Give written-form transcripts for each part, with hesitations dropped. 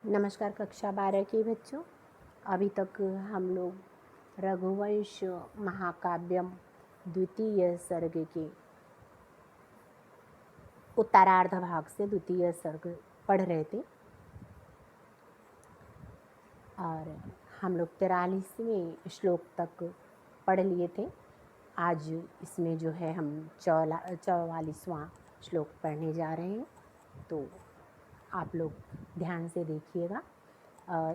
नमस्कार कक्षा 12 के बच्चों। अभी तक हम लोग रघुवंश महाकाव्यम द्वितीय सर्ग के उत्तरार्ध भाग से द्वितीय सर्ग पढ़ रहे थे और हम लोग 43वें श्लोक तक पढ़ लिए थे। आज इसमें जो है हम 44वां श्लोक पढ़ने जा रहे हैं, तो आप लोग ध्यान से देखिएगा।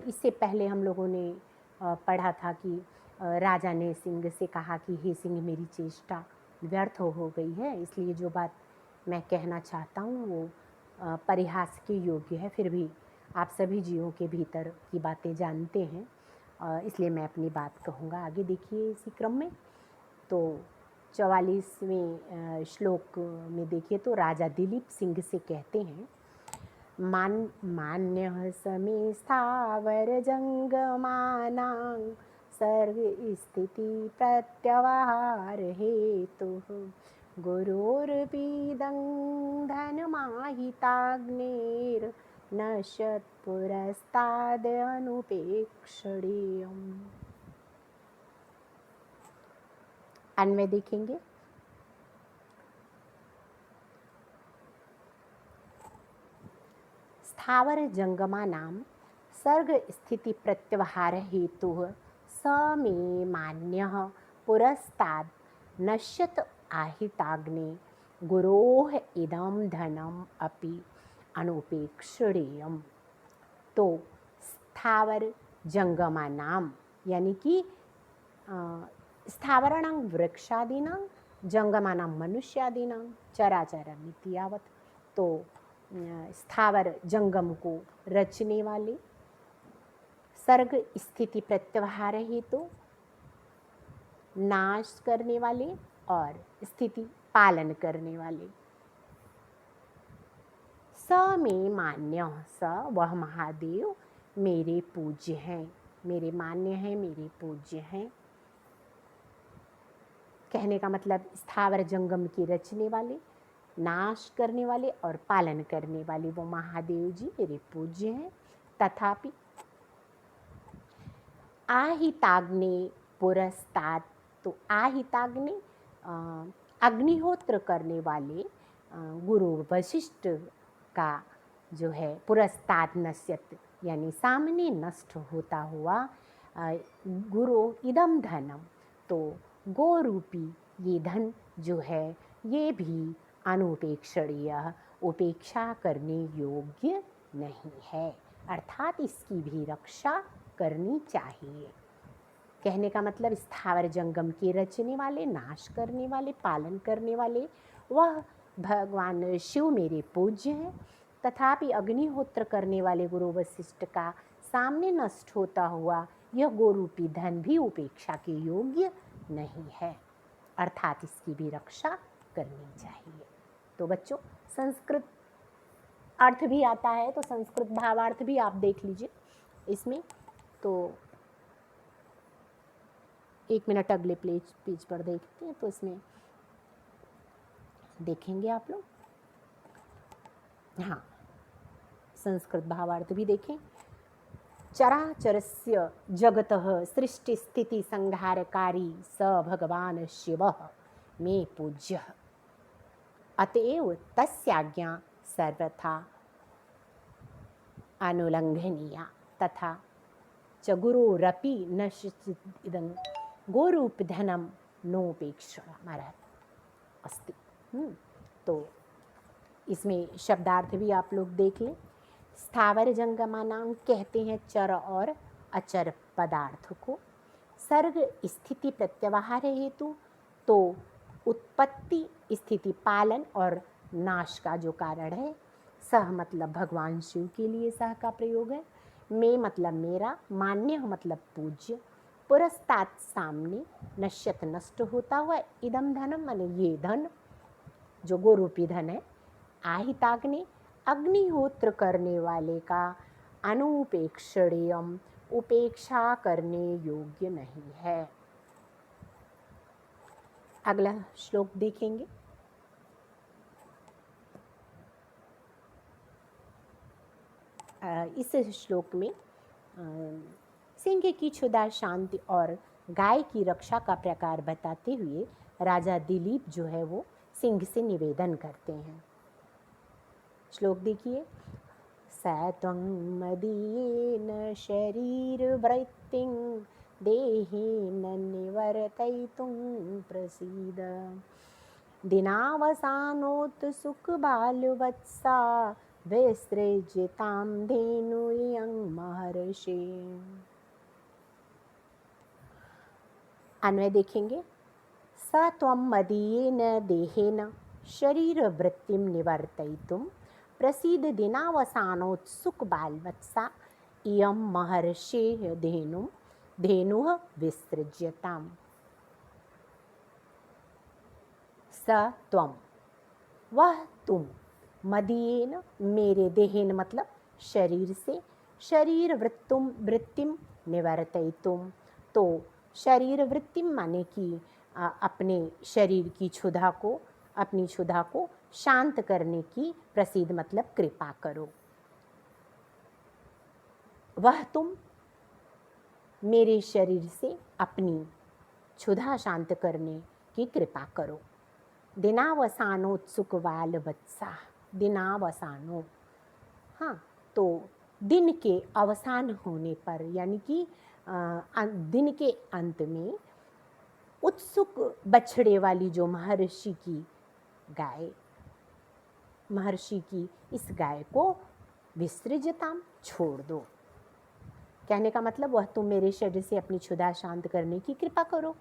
इससे पहले हम लोगों ने पढ़ा था कि राजा ने सिंह से कहा कि हे सिंह, मेरी चेष्टा व्यर्थ हो गई है, इसलिए जो बात मैं कहना चाहता हूँ वो परिहास के योग्य है। फिर भी आप सभी जीवों के भीतर की बातें जानते हैं, इसलिए मैं अपनी बात कहूँगा। आगे देखिए इसी क्रम में। तो 44वें श्लोक में देखिए तो राजा दिलीप सिंह से कहते हैं, मान्यः समे स्थावर जंगमानां सर्ग स्थिति प्रत्यवहार हेतुः गुरोर्पीदं धनमाहिताग्नेर् नश्यत् पुरस्ताद् अनुपेक्षणीयम्। अन्वय देखेंगे। स्थावर जंगमानां सर्ग स्थिति प्रत्यवहार हेतुः स मे मान्यः पुरस्ताद् नश्यत आहिताग्ने गुरोः इदं धनम अपि अनुपेक्षणीयम्। तो स्थावर जंगमानां यानी कि स्थावराणां वृक्षादीनां जंगमानां मनुष्यादीनां चराचरमिति यावत्। तो स्थावर जंगम को रचने वाले, सर्ग स्थिति प्रत्यवहार हेतु नाश करने वाले और स्थिति पालन करने वाले। स में मान्य, स वह महादेव मेरे पूज्य हैं, मेरे मान्य हैं, मेरे पूज्य हैं। कहने का मतलब स्थावर जंगम की रचने वाले, नाश करने वाले और पालन करने वाले वो महादेव जी मेरे पूज्य हैं। तथापि आहिताग्ने पुरस्तात्, तो आहिताग्ने अग्निहोत्र करने वाले गुरु वशिष्ठ का जो है पुरस्तात् नश्यत यानी सामने नष्ट होता हुआ गुरु इदम धनम, तो गोरूपी ये धन जो है ये भी अनुपेक्षणीय, उपेक्षा करने योग्य नहीं है, अर्थात इसकी भी रक्षा करनी चाहिए। कहने का मतलब स्थावर जंगम के रचने वाले, नाश करने वाले, पालन करने वाले वह भगवान शिव मेरे पूज्य हैं। तथापि अग्निहोत्र करने वाले गुरु वशिष्ठ का सामने नष्ट होता हुआ यह गोरूपी धन भी उपेक्षा के योग्य नहीं है, अर्थात इसकी भी रक्षा करनी चाहिए। तो बच्चों, संस्कृत अर्थ भी आता है तो संस्कृत भावार्थ भी आप देख लीजिए इसमें। तो एक मिनट अगले पेज पर देखते हैं, तो इसमें देखेंगे आप लोग। हाँ, संस्कृत भावार्थ भी देखें। चराचरस्य जगतः सृष्टि स्थिति संहारकारी स भगवान शिवः मे पूज्यः, अतएव तस्याज्ञा सर्वथा अनुलंघनीया तथा च गुरोरपि नश्चिदिदं गोरूपधनं नोपेक्षणमर्हति अस्ति। तो इसमें शब्दार्थ भी आप लोग देख लें। स्थावर जंगमानां कहते हैं चर और अचर पदार्थ को। सर्ग स्थिति प्रत्यवहार हेतु, तो उत्पत्ति, स्थिति, पालन और नाश का जो कारण है। सह मतलब भगवान शिव के लिए सह का प्रयोग है। में मतलब मेरा, मान्य मतलब पूज्य, पुरस्तात् सामने, नश्यत नष्ट होता हुआ, इदम धनम माने ये धन जो गोरूपी धन है, आहिताग्नि अग्निहोत्र करने वाले का, अनुपेक्षणीयम उपेक्षा करने योग्य नहीं है। अगला श्लोक देखेंगे। इस श्लोक में सिंह की क्षुधा शांति और गाय की रक्षा का प्रकार बताते हुए राजा दिलीप जो है वो सिंह से निवेदन करते हैं। श्लोक देखिए। स त्वं मदीयेन शरीरवृत्तिं देहेन निवर्तयितुं प्रसीद दिनावसानोत्सुकबालवत्सा विसृज्यतां धेनुरियं महर्षि। अन्वय देखेंगे। स त्वं मदीयेन देहेन शरीरवृत्तिं निवर्तयितुं प्रसीद दिनावसानोत्सुकबालवत्सा इयं महर्षेः धेनुः विसृज्यताम्। स त्वं, वह तुम, मदीयेन मेरे, देहेन मतलब शरीर से, शरीर वृत्तिम निवर्तयितुम तो शरीर वृत्तिम माने कि अपने शरीर की क्षुधा को, अपनी क्षुधा को शांत करने की, प्रसीद मतलब कृपा करो। वह तुम मेरे शरीर से अपनी क्षुधा शांत करने की कृपा करो। दिनावसानोत्सुक बाल बच्चा, दिनावसानो, हाँ, तो दिन के अवसान होने पर यानी कि दिन के अंत में उत्सुक बछड़े वाली जो महर्षि की गाय, महर्षि की इस गाय को विसृजताम, छोड़ दो। कहने का मतलब वह तुम मेरे शरीर से अपनी क्षुधा शांत करने की कृपा करो,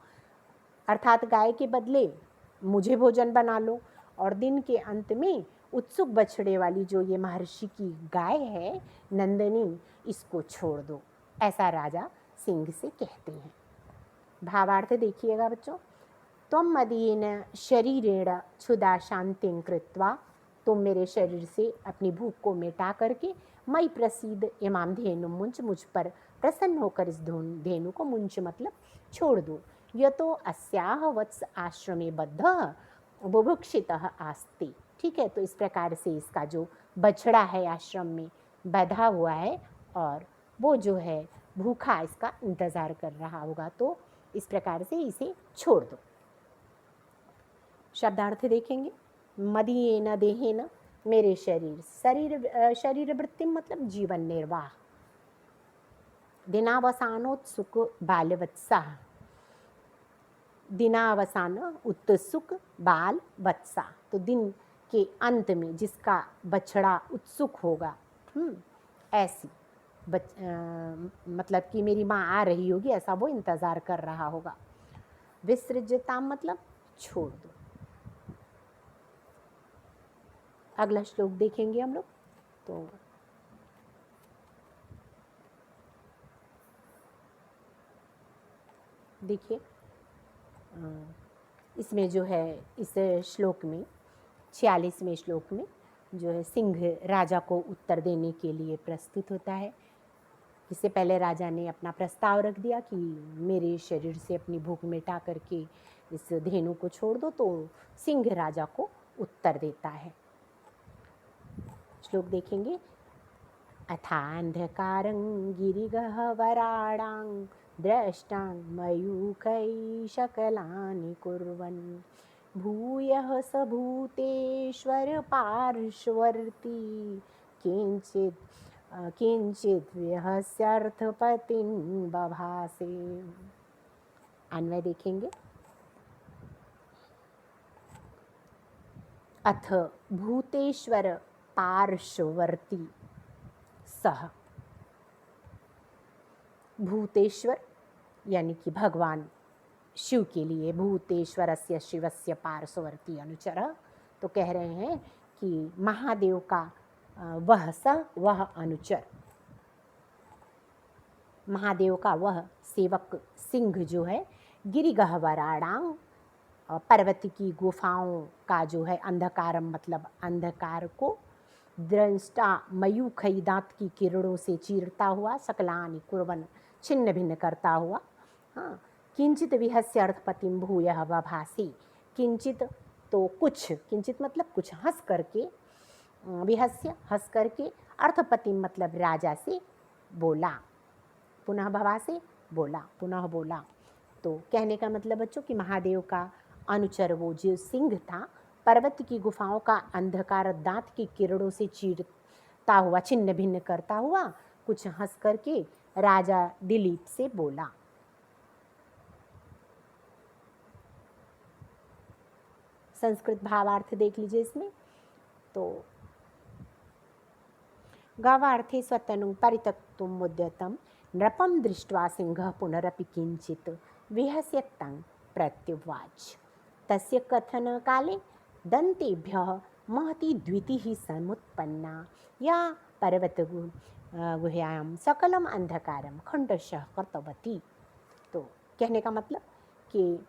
अर्थात गाय के बदले मुझे भोजन बना लो और दिन के अंत में उत्सुक बछड़े वाली जो ये महर्षि की गाय है नंदिनी, इसको छोड़ दो, ऐसा राजा सिंह से कहते हैं। भावार्थ देखिएगा बच्चों। त्वं मदीयेन शरीरेण क्षुधा शांतिं कृत्वा, तुम मेरे शरीर से अपनी भूख को मिटा करके मई प्रसीद इमाम धेनु, मुझ पर प्रसन्न होकर इस धेनु को, मुंच मतलब छोड़ दो। यतो अस्याह वत्स आश्रमे बद्ध बुभुक्षितः आस्ति। ठीक है, तो इस प्रकार से इसका जो बछड़ा है आश्रम में बंधा हुआ है और वो जो है भूखा इसका इंतज़ार कर रहा होगा, तो इस प्रकार से इसे छोड़ दो। शब्दार्थ देखेंगे। मदीयेन देहेन, मेरे शरीर वृत्ति मतलब जीवन निर्वाह। दिनावसानोत्सुक बालवत्सा, दिनावसान उत्सुक बाल वत्सा, तो दिन के अंत में जिसका बछड़ा उत्सुक होगा, ऐसी मतलब कि मेरी माँ आ रही होगी ऐसा वो इंतज़ार कर रहा होगा। विसृज्यताम मतलब छोड़ दो। अगला श्लोक देखेंगे हम लोग। तो देखिए, इसमें जो है इस श्लोक में 46वें श्लोक में जो है सिंह राजा को उत्तर देने के लिए प्रस्तुत होता है। इससे पहले राजा ने अपना प्रस्ताव रख दिया कि मेरे शरीर से अपनी भूख मिटा करके इस धेनु को छोड़ दो, तो सिंह राजा को उत्तर देता है। श्लोक देखेंगे। अथान्धकारं गिरिगह्वराणां द्रष्टां मयूखैः शकलानि कुर्वन् भूयः स भूतेश्वर पार्श्ववर्ती किंचित विहस्यर्थपतिं बभासे। अन्वय देखेंगे। अथ भूतेश्वर पार्श्ववर्ती सह, भूतेश्वर यानी कि भगवान शिव के लिए भूतेश्वरस्य शिवस्य पार्श्ववर्ती अनुचर, तो कह रहे हैं कि महादेव का वह अनुचर, महादेव का वह सेवक सिंह जो है गिरिगह्वराणां, पर्वत की गुफाओं का जो है अंधकारम मतलब अंधकार को, द्रष्टा मयूखई दांत की किरणों से चीरता हुआ, सकलानि कुर्वन छिन्न भिन्न करता हुआ, हाँ, किंचित विहस्य अर्थपतिम भूयः बभासी, किंचित तो कुछ, किंचित मतलब कुछ, हंस करके, विहस्य हंस करके, अर्थपति मतलब राजा से बोला, पुनः भवा से बोला, पुनः बोला। तो कहने का मतलब बच्चों कि महादेव का अनुचर वो जो सिंह था, पर्वत की गुफाओं का अंधकार दांत की किरणों से चीरता हुआ, छिन्न भिन्न करता हुआ कुछ हंस करके राजा दिलीप से बोला। संस्कृत भावार्थ देख लीजिए इसमें। तो गवार्थे स्वतनु परित्यक्तुं मुद्यतं नृपं दृष्ट्वा सिंहः पुनरपि किंचित विहस्यतं प्रत्युवाच। तस्य कथनकाले दन्तेभ्यः महती द्वितिः समुत्पन्ना, या पर्वतगुहायां सकलम अंधकारम खंडशः कृतवती। तो कहने का मतलब कि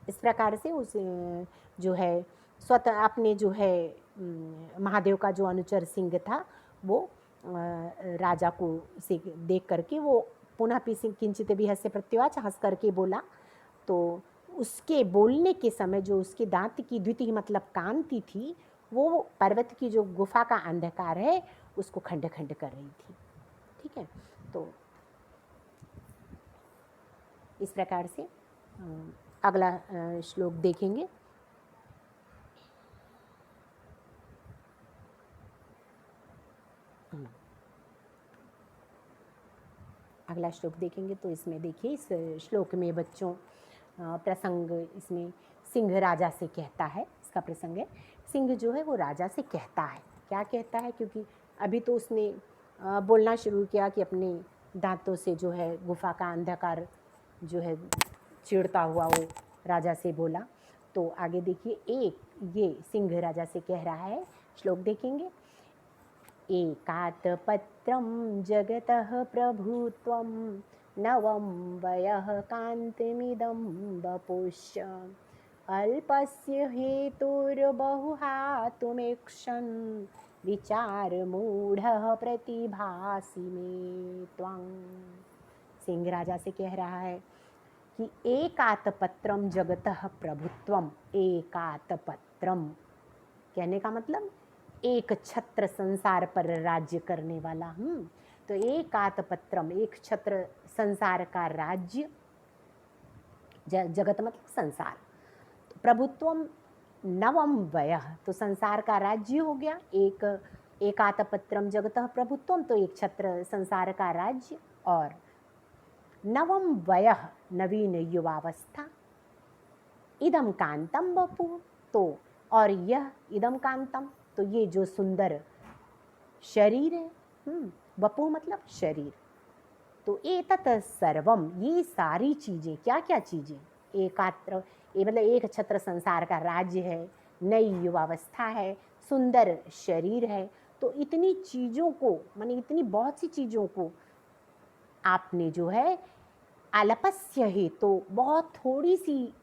इस प्रकार से उस जो है स्वतः अपने जो है महादेव का जो अनुचर सिंह था वो राजा को से देख करके वो पुनः किंचित भी हंस्य प्रत्युवाच, हंस करके बोला। तो उसके बोलने के समय जो उसके दांत की द्वितीय मतलब कांति थी, वो पर्वत की जो गुफा का अंधकार है उसको खंड खंड कर रही थी। ठीक है, तो इस प्रकार से अगला श्लोक देखेंगे। अगला श्लोक देखेंगे तो इसमें देखिए, इस श्लोक में बच्चों प्रसंग इसमें सिंह राजा से कहता है, इसका प्रसंग है। सिंह जो है वो राजा से कहता है, क्या कहता है, क्योंकि अभी तो उसने बोलना शुरू किया कि अपने दांतों से जो है गुफा का अंधकार जो है चिढ़ता हुआ वो राजा से बोला। तो आगे देखिए, एक ये सिंह राजा से कह रहा है, श्लोक देखेंगे। एकातपत्रं जगतः प्रभुत्वं नवं वयः कान्तिमिदं वपुश्च अल्पस्य हेतुर्बहुहातुमीक्षन् विचारमूढ़ः प्रतिभासि मे त्वं। सिंह राजा से कह रहा है कि एकातपत्रम जगतः प्रभुत्वम, एकातपत्रम कहने का मतलब एक छत्र संसार पर राज्य करने वाला। तो एकातपत्रम, एक छत्र संसार का राज्य, जगत मतलब संसार, तो प्रभुत्वम नवम वयः, तो संसार का राज्य हो गया। एक एकातपत्रम जगतः प्रभुत्वम, तो एक छत्र संसार का राज्य, और नवम वयः नवीन युवावस्था, इदम कांतम वपु, तो और यह इदम कांतम, तो ये जो सुंदर शरीर है, वपु मतलब शरीर, तो एतत् सर्वम, ये सारी चीजें, क्या क्या चीजें, एकात्र ये मतलब एक छत्र संसार का राज्य है, नई युवावस्था है, सुंदर शरीर है, तो इतनी चीजों को, माने इतनी बहुत सी चीजों को आपने जो है अल्पस्य ही, तो बहुत थोड़ी सी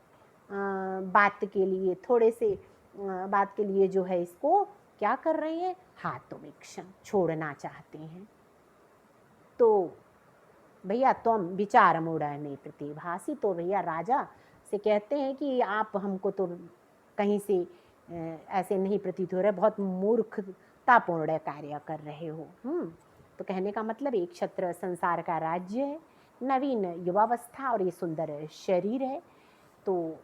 बात के लिए, थोड़े से बात के लिए जो है इसको क्या कर रहे हैं, हातोमीक्षण, छोड़ना चाहते हैं। तो भैया तुम विचार मूढ़ने प्रतिभासी, तो भैया राजा से कहते हैं कि आप हमको तो कहीं से ऐसे नहीं प्रतीत हो रहे, बहुत मूर्खतापूर्ण कार्य कर रहे हो। तो कहने का मतलब एक छत्र संसार का राज्य है, नवीन युवावस्था और ये सुंदर शरीर है, तो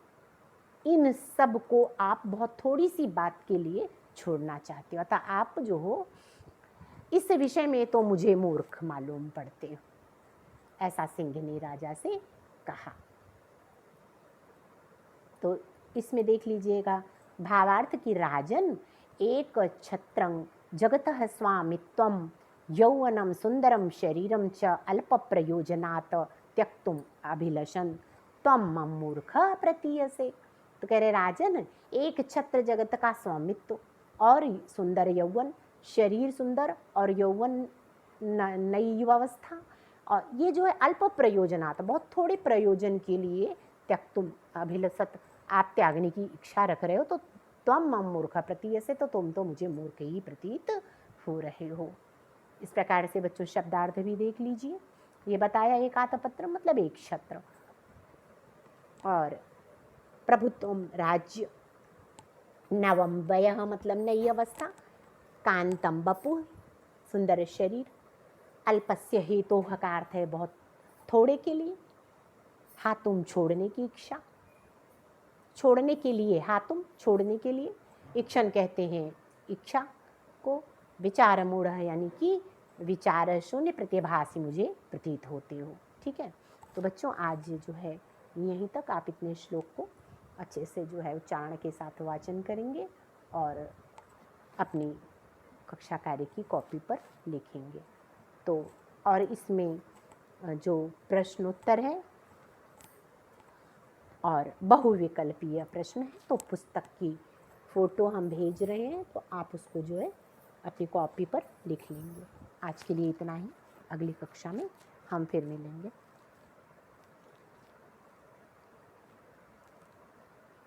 इन सब को आप बहुत थोड़ी सी बात के लिए छोड़ना चाहते हो, अतः आप जो हो इस विषय में तो मुझे मूर्ख मालूम पड़ते हो, ऐसा सिंह ने राजा से कहा। तो इसमें देख लीजिएगा भावार्थ की, राजन एक छत्रं जगतः स्वामित्वं यौवनम सुंदरम शरीरम च अल्प प्रयोजनात् त्यक्तुम अभिलषन् त्वं मम मूर्ख प्रतीयसे। तो कह रहे राजन, एक छत्र जगत का स्वामित्व और सुंदर यौवन, शरीर सुंदर और यौवन नई युवावस्था, और ये जो है अल्प प्रयोजनात्, बहुत थोड़े प्रयोजन के लिए त्यक्तुम अभिलषत, आप त्यागने की इच्छा रख रहे हो, तो त्वं मम मूर्ख प्रतीयसे, तो तुम तो मुझे मूर्ख ही प्रतीत हो रहे हो। इस प्रकार से बच्चों शब्दार्थ भी देख लीजिए। ये बताया एकातपत्र मतलब एक छत्र, और प्रभुत्वम राज्य, नवम वयः मतलब नई अवस्था, कांतम वपु सुंदर शरीर। अल्पस्य हेतोः का अर्थ है बहुत थोड़े के लिए। हातुम छोड़ने की इच्छा, छोड़ने के लिए, हातुम छोड़ने के लिए, इक्षण कहते हैं इच्छा को। विचार मूढ़ यानी कि विचार शून्य प्रतिभासी मुझे प्रतीत होते हो। ठीक है, तो बच्चों आज जो है यहीं तक। आप इतने श्लोक को अच्छे से जो है उच्चारण के साथ वाचन करेंगे और अपनी कक्षा कार्य की कॉपी पर लिखेंगे। तो और इसमें जो प्रश्नोत्तर है और बहुविकल्पीय प्रश्न है, तो पुस्तक की फ़ोटो हम भेज रहे हैं, तो आप उसको जो है अपनी कॉपी पर लिख लेंगे। आज के लिए इतना ही। अगली कक्षा में हम फिर मिलेंगे।